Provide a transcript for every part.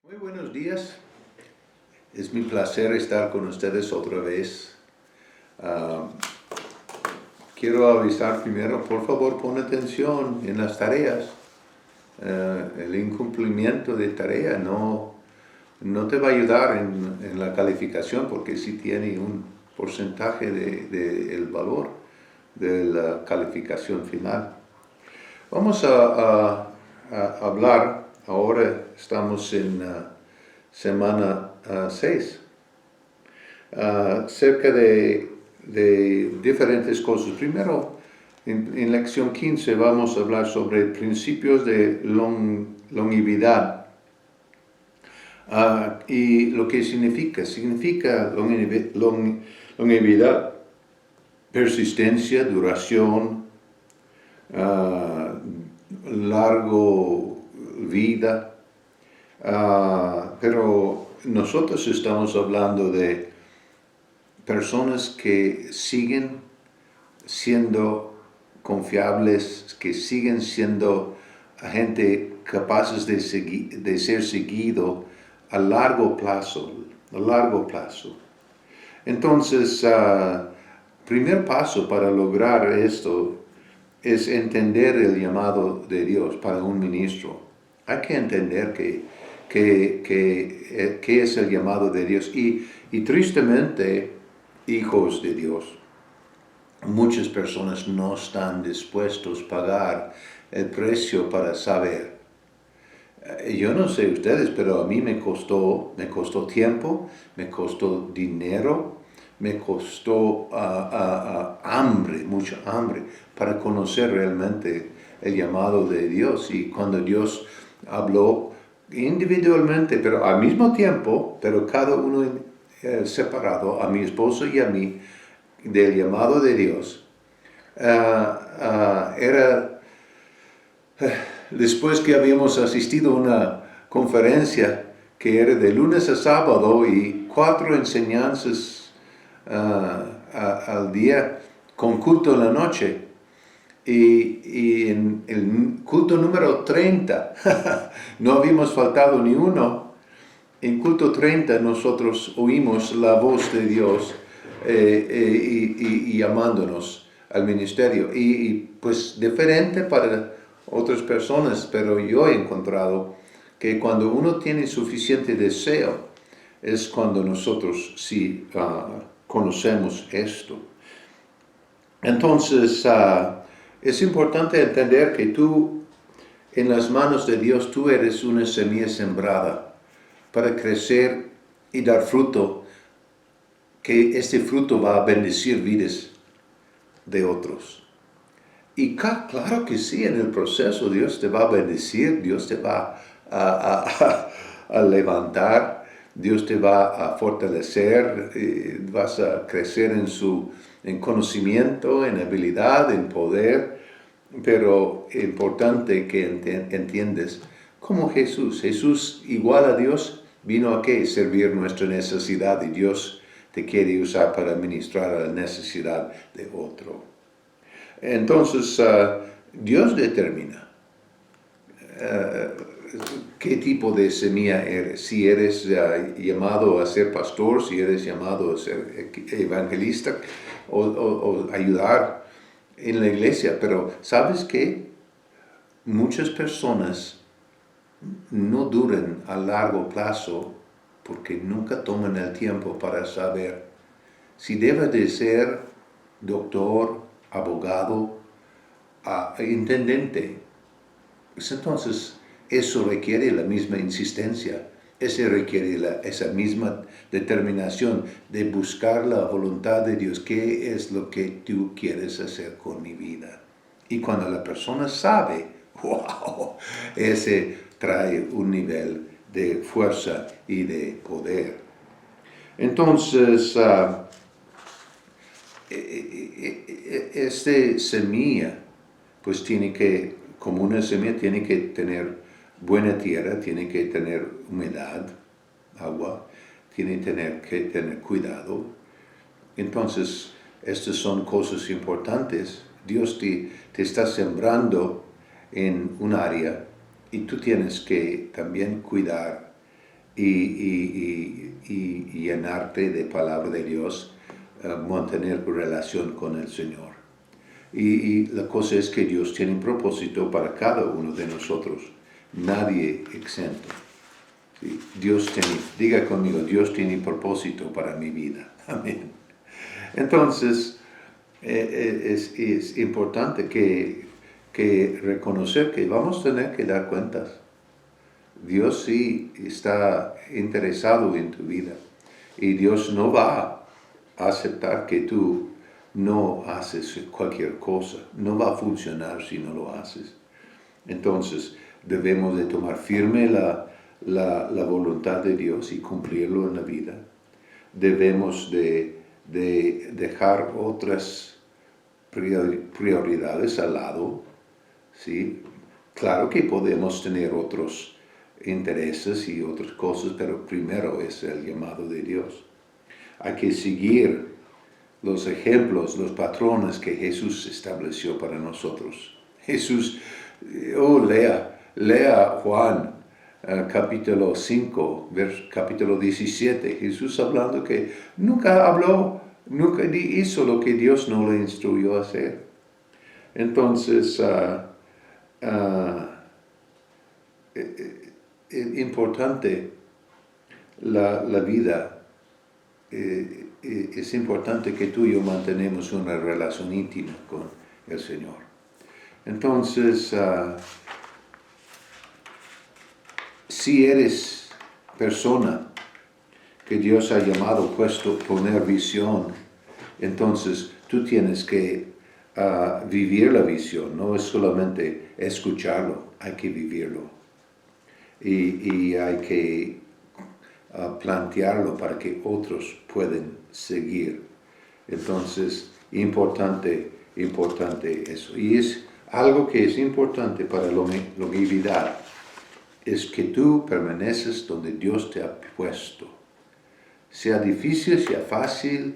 Muy buenos días. Es mi placer estar con ustedes otra vez. Ah, Quiero avisar primero, por favor, pon atención en las tareas. El incumplimiento de tarea no te va a ayudar en la calificación porque sí tiene un porcentaje del valor de la calificación final. Vamos a hablar, ahora estamos en semana 6, cerca de diferentes cosas. Primero, en lección 15 vamos a hablar sobre principios de longevidad. Y lo que significa longevidad, persistencia, duración, largo vida, pero nosotros estamos hablando de personas que siguen siendo confiables, que siguen siendo gente capaces de ser seguido a largo plazo, Entonces, primer paso para lograr esto es entender el llamado de Dios para un ministro. Hay que entender qué es el llamado de Dios y tristemente, hijos de Dios, muchas personas no están dispuestos a pagar el precio para saber. Yo no sé ustedes, pero a mí me costó tiempo, me costó dinero, me costó hambre, mucha hambre, para conocer realmente el llamado de Dios. Y cuando Dios habló individualmente, pero al mismo tiempo, pero cada uno separado, a mi esposo y a mí, del llamado de Dios, era después que habíamos asistido a una conferencia que era de lunes a sábado y 4 enseñanzas al día con culto en la noche. Y en el culto número 30, no habíamos faltado ni uno. En culto 30 nosotros oímos la voz de Dios y llamándonos al ministerio. Y pues diferente para otras personas, pero yo he encontrado que cuando uno tiene suficiente deseo, es cuando nosotros sí conocemos esto. Entonces, es importante entender que tú, en las manos de Dios, tú eres una semilla sembrada para crecer y dar fruto, que este fruto va a bendecir vidas de otros. Y claro que sí, en el proceso Dios te va a bendecir, Dios te va a levantar, Dios te va a fortalecer, vas a crecer en conocimiento, en habilidad, en poder, pero es importante que entiendas como Jesús. Jesús, igual a Dios, vino a qué? Servir nuestra necesidad y Dios te quiere usar para ministrar a la necesidad de otro. Entonces, Dios determina qué tipo de semilla eres. Si eres llamado a ser pastor, si eres llamado a ser evangelista o ayudar en la iglesia. Pero, ¿sabes qué? Muchas personas no duran a largo plazo porque nunca toman el tiempo para saber si debe de ser doctor, abogado, intendente. Pues entonces, eso requiere la misma insistencia, eso requiere esa misma determinación de buscar la voluntad de Dios. ¿Qué es lo que tú quieres hacer con mi vida? Y cuando la persona sabe, wow, ese trae un nivel de fuerza y de poder. Entonces, semilla, pues como una semilla tiene que tener buena tierra, tiene que tener humedad, agua, tiene que tener cuidado. Entonces, estas son cosas importantes. Dios te está sembrando en un área y tú tienes que también cuidar y llenarte de palabra de Dios, mantener relación con el Señor. Y la cosa es que Dios tiene un propósito para cada uno de nosotros, nadie exento. ¿Sí? Diga conmigo, Dios tiene propósito para mi vida. Amén. Entonces, es importante que reconocer que vamos a tener que dar cuentas. Dios sí está interesado en tu vida y Dios no va a aceptar que tú no haces cualquier cosa. No va a funcionar si no lo haces. Entonces, debemos de tomar firme la voluntad de Dios y cumplirlo en la vida. Debemos de dejar otras prioridades al lado, ¿sí? Claro que podemos tener otros intereses y otras cosas, pero primero es el llamado de Dios. Hay que seguir los ejemplos, los patrones que Jesús estableció para nosotros. Jesús, lea Juan capítulo 5, capítulo 17. Jesús hablando que nunca hizo lo que Dios no le instruyó a hacer. Entonces, importante la vida, es importante que tú y yo mantenemos una relación íntima con el Señor. Entonces, si eres persona que Dios ha llamado, puesto poner visión, entonces tú tienes que vivir la visión, no es solamente escucharlo, hay que vivirlo. Y hay que plantearlo para que otros puedan seguir. Entonces, importante eso. Y es algo que es importante para la longevidad, es que tú permaneces donde Dios te ha puesto. Sea difícil, sea fácil,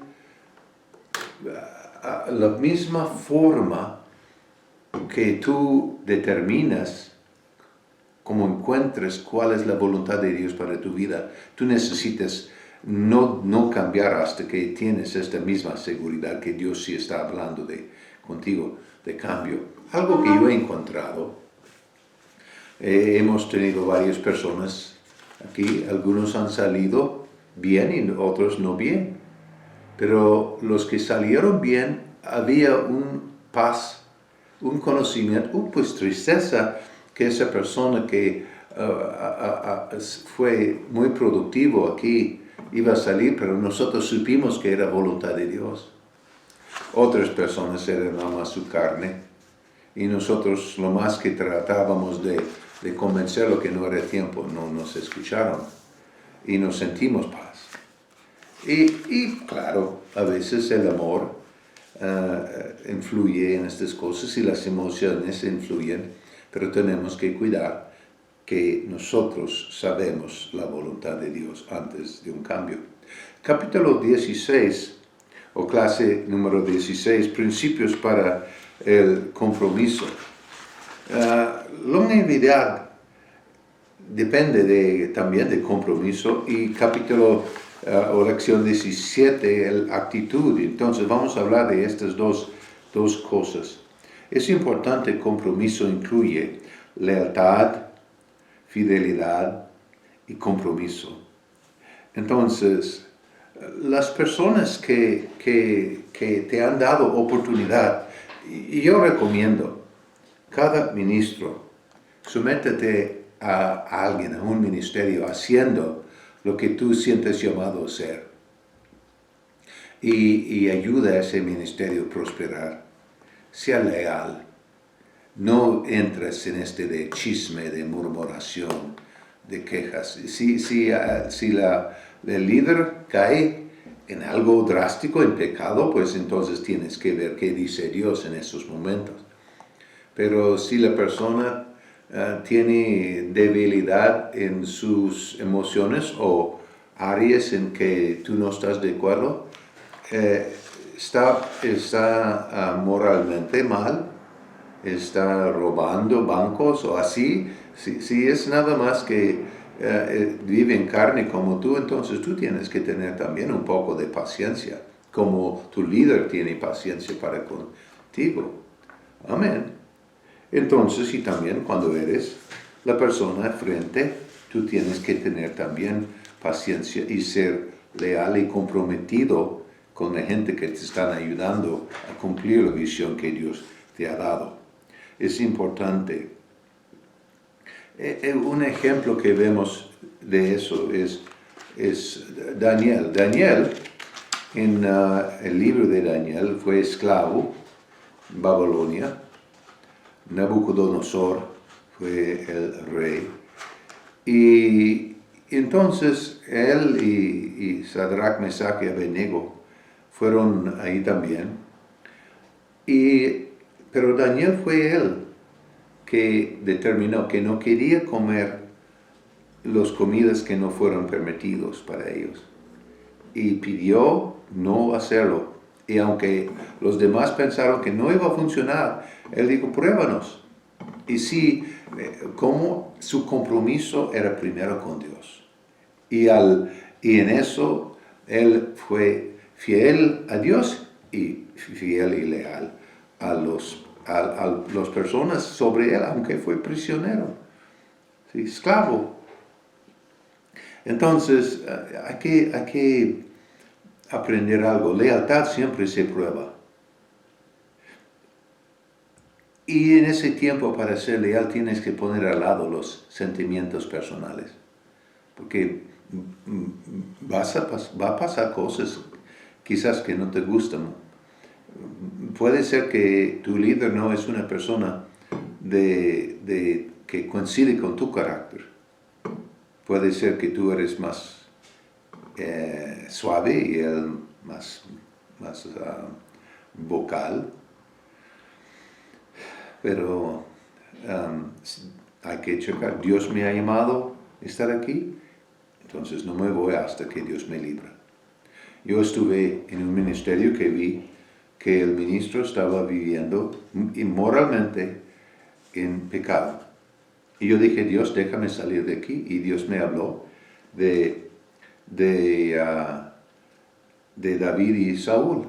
la misma forma que tú determinas cómo encuentres cuál es la voluntad de Dios para tu vida, tú necesitas no cambiar hasta que tienes esta misma seguridad que Dios sí está hablando contigo de cambio. Algo que yo he encontrado, hemos tenido varias personas aquí, algunos han salido bien y otros no bien, pero los que salieron bien había un paz, un conocimiento, pues tristeza, que esa persona que fue muy productivo aquí iba a salir, pero nosotros supimos que era voluntad de Dios. Otras personas eran nada más su carne y nosotros lo más que tratábamos de convencerlo que no era tiempo, no nos escucharon y nos sentimos paz. Y claro, a veces el amor influye en estas cosas y las emociones influyen, pero tenemos que cuidar que nosotros sabemos la voluntad de Dios antes de un cambio. Capítulo 16, o clase número 16, principios para el compromiso. Longevidad depende también de compromiso y capítulo o lección 17, actitud. Entonces vamos a hablar de estas dos cosas. Es importante, el compromiso incluye lealtad, fidelidad y compromiso. Entonces, las personas que te han dado oportunidad, y yo recomiendo, cada ministro, sométete a alguien, a un ministerio, haciendo lo que tú sientes llamado a hacer. Y ayuda a ese ministerio a prosperar. Sea leal. No entres en de chisme, de murmuración, de quejas. Si el líder cae en algo drástico, en pecado, pues entonces tienes que ver qué dice Dios en esos momentos. Pero si la persona tiene debilidad en sus emociones o áreas en que tú no estás de acuerdo, está moralmente mal, está robando bancos o así, si es nada más que vive en carne como tú, entonces tú tienes que tener también un poco de paciencia, como tu líder tiene paciencia para contigo. Amén. Entonces, y también cuando eres la persona frente, tú tienes que tener también paciencia y ser leal y comprometido con la gente que te están ayudando a cumplir la visión que Dios te ha dado. Es importante. Un ejemplo que vemos de eso es Daniel. Daniel, en el libro de Daniel, fue esclavo en Babilonia. Nabucodonosor fue el rey. Y entonces él y Sadrach, Mesach y Abednego fueron ahí también. Pero Daniel fue él que determinó que no quería comer las comidas que no fueron permitidos para ellos. Y pidió no hacerlo. Y aunque los demás pensaron que no iba a funcionar, él dijo, pruébanos. Y sí, como su compromiso era primero con Dios. Y en eso él fue fiel a Dios y fiel y leal a las personas sobre él, aunque fue prisionero, ¿sí? Esclavo. Entonces, hay que aprender algo. Lealtad siempre se prueba. Y en ese tiempo, para ser leal, tienes que poner al lado los sentimientos personales. Porque va a pasar cosas quizás que no te gustan. Puede ser que tu líder no es una persona que coincide con tu carácter. Puede ser que tú eres más suave y él más vocal. Pero hay que checar. Dios me ha llamado a estar aquí, entonces no me voy hasta que Dios me libra. Yo estuve en un ministerio que vi que el ministro estaba viviendo inmoralmente en pecado. Y yo dije, Dios, déjame salir de aquí. Y Dios me habló de David y Saúl.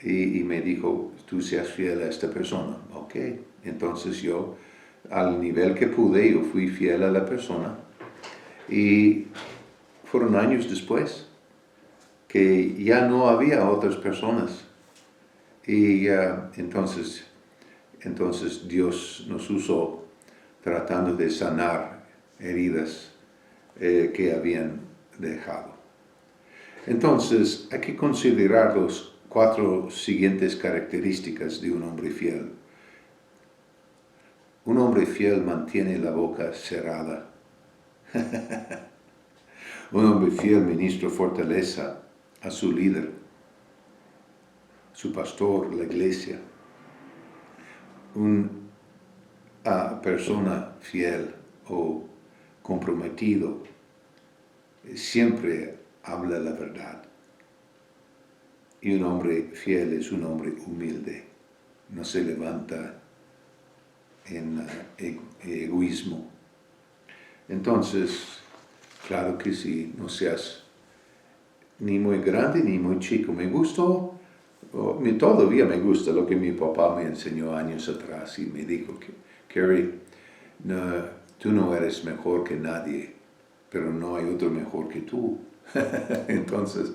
Y me dijo, tú seas fiel a esta persona. Ok, entonces yo, al nivel que pude, yo fui fiel a la persona. Y fueron años después que ya no había otras personas. Y entonces Dios nos usó tratando de sanar heridas que habían dejado. Entonces hay que considerar los 4 siguientes características de un hombre fiel. Un hombre fiel mantiene la boca cerrada. Un hombre fiel ministra fortaleza a su líder, su pastor, la iglesia. Una persona fiel o comprometido siempre habla la verdad. Y un hombre fiel es un hombre humilde. No se levanta en egoísmo. Entonces, claro que sí, no seas ni muy grande ni muy chico. Me gustó, todavía me gusta lo que mi papá me enseñó años atrás y me dijo que, Kerry, no, tú no eres mejor que nadie, pero no hay otro mejor que tú. Entonces,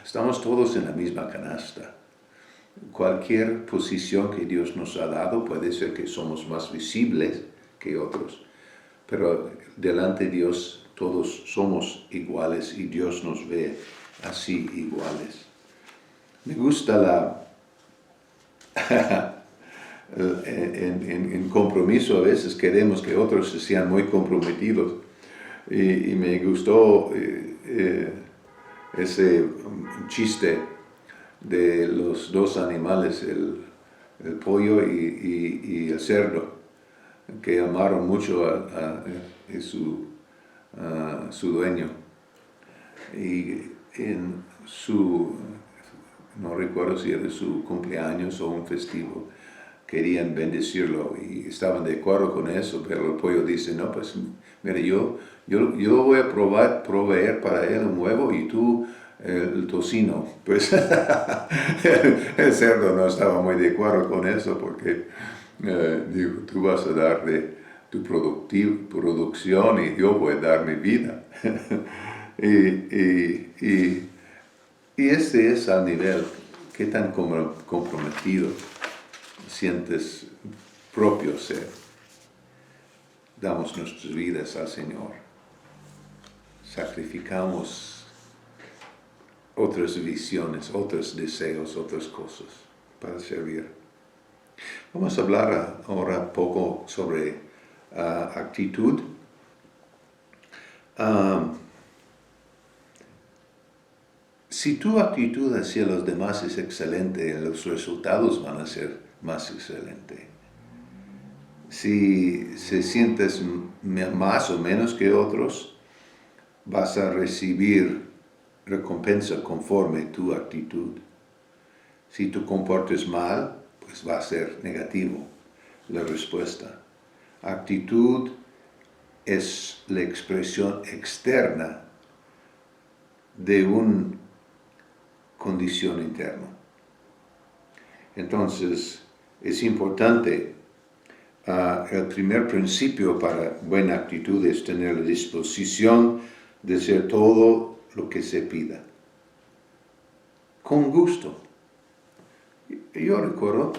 estamos todos en la misma canasta. Cualquier posición que Dios nos ha dado, puede ser que somos más visibles que otros, pero delante de Dios todos somos iguales y Dios nos ve así iguales. Me gusta en compromiso a veces queremos que otros sean muy comprometidos y me gustó ese chiste de los 2 animales, el pollo y el cerdo, que amaron mucho a su dueño. Y en no recuerdo si era su cumpleaños o un festivo, querían bendecirlo y estaban de acuerdo con eso, pero el pollo dice, no, pues mira, yo voy a proveer para él un huevo y tú el tocino. Pues el cerdo no estaba muy de acuerdo con eso porque digo, tú vas a dar de tu producción y yo voy a dar mi vida. y este es al nivel, qué tan comprometido sientes propio ser. Damos nuestras vidas al Señor. Sacrificamos otras visiones, otros deseos, otras cosas para servir. Vamos a hablar ahora un poco sobre actitud. Si tu actitud hacia los demás es excelente, los resultados van a ser más excelentes. Si sientes más o menos que otros, vas a recibir recompensa conforme tu actitud. Si tú comportes mal, pues va a ser negativo la respuesta. Actitud es la expresión externa de una condición interna. Entonces, es importante, el primer principio para buena actitud es tener la disposición de hacer todo lo que se pida. Con gusto. Yo recuerdo,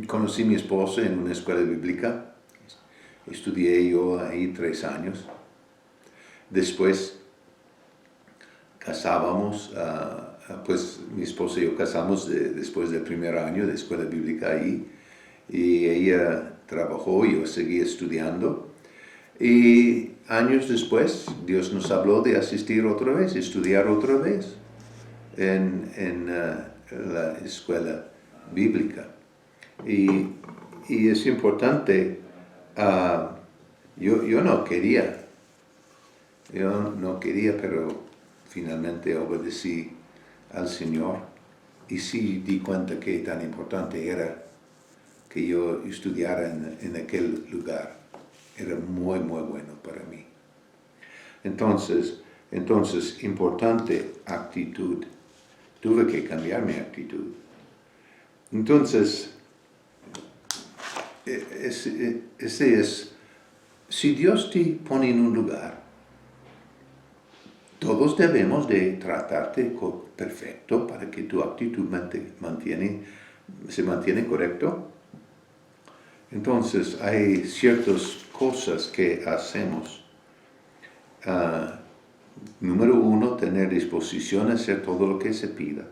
conocí a mi esposa en una escuela bíblica. Estudié yo ahí 3 años. Después casábamos, pues mi esposa y yo casamos después del primer año de escuela bíblica ahí. Y ella trabajó, yo seguí estudiando. Y años después, Dios nos habló de asistir otra vez, estudiar otra vez en la escuela bíblica. Y es importante, yo no quería, pero finalmente obedecí al Señor y sí di cuenta que tan importante era que yo estudiara en aquel lugar. Era muy, muy bueno para mí. Entonces, importante actitud. Tuve que cambiar mi actitud. Entonces, ese es, si Dios te pone en un lugar, todos debemos de tratarte perfecto para que tu actitud se mantiene correcto. Entonces, hay ciertas cosas que hacemos. Número 1, tener disposición a hacer todo lo que se pida,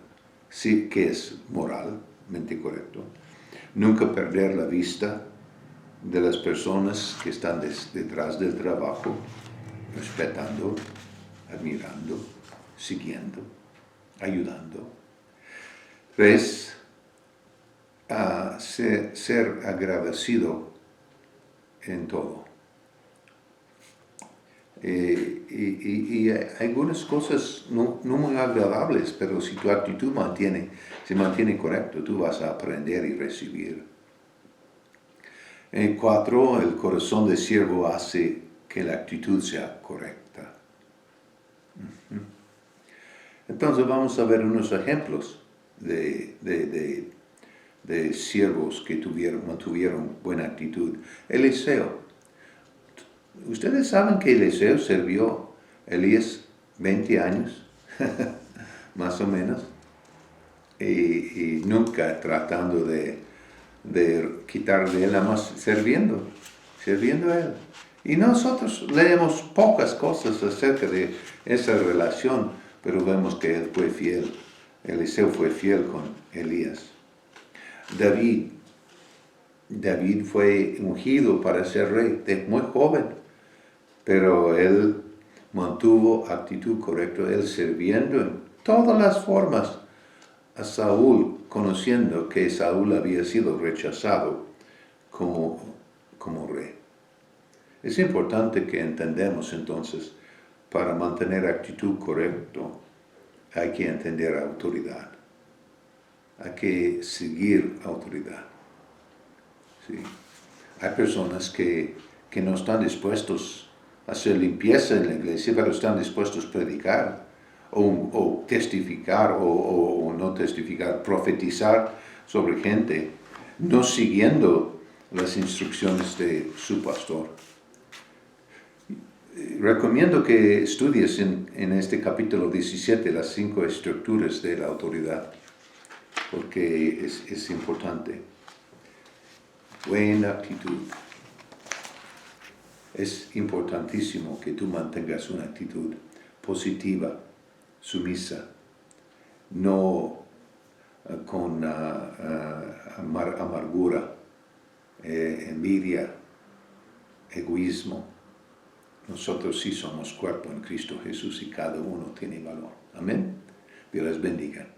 sí, que es moralmente correcto. Nunca perder la vista de las personas que están detrás del trabajo, respetando, admirando, siguiendo, ayudando. 3, ser agradecido en todo. Y hay algunas cosas no muy agradables, pero si tu actitud se mantiene correcta, tú vas a aprender y recibir. 4, el corazón de siervo hace que la actitud sea correcta. Entonces vamos a ver unos ejemplos de siervos que mantuvieron buena actitud. Eliseo. Ustedes saben que Eliseo sirvió a Elías 20 años, más o menos, y nunca tratando de quitarle de él, nada más sirviendo a él. Y nosotros leemos pocas cosas acerca de esa relación, pero vemos que él fue fiel. Eliseo fue fiel con Elías. David fue ungido para ser rey de muy joven, pero él mantuvo actitud correcta, él sirviendo en todas las formas a Saúl, conociendo que Saúl había sido rechazado como rey. Es importante que entendamos entonces, para mantener actitud correcta, hay que entender autoridad. hay que seguir autoridad. ¿Sí? Hay personas que no están dispuestos a hacer limpieza en la iglesia, pero están dispuestos a predicar o testificar o no testificar, profetizar sobre gente, no siguiendo las instrucciones de su pastor. Recomiendo que estudies en este capítulo 17 las 5 estructuras de la autoridad, porque es importante. Buena actitud. Es importantísimo que tú mantengas una actitud positiva, sumisa, no con amargura, envidia, egoísmo. Nosotros sí somos cuerpo en Cristo Jesús y cada uno tiene valor. Amén. Dios les bendiga.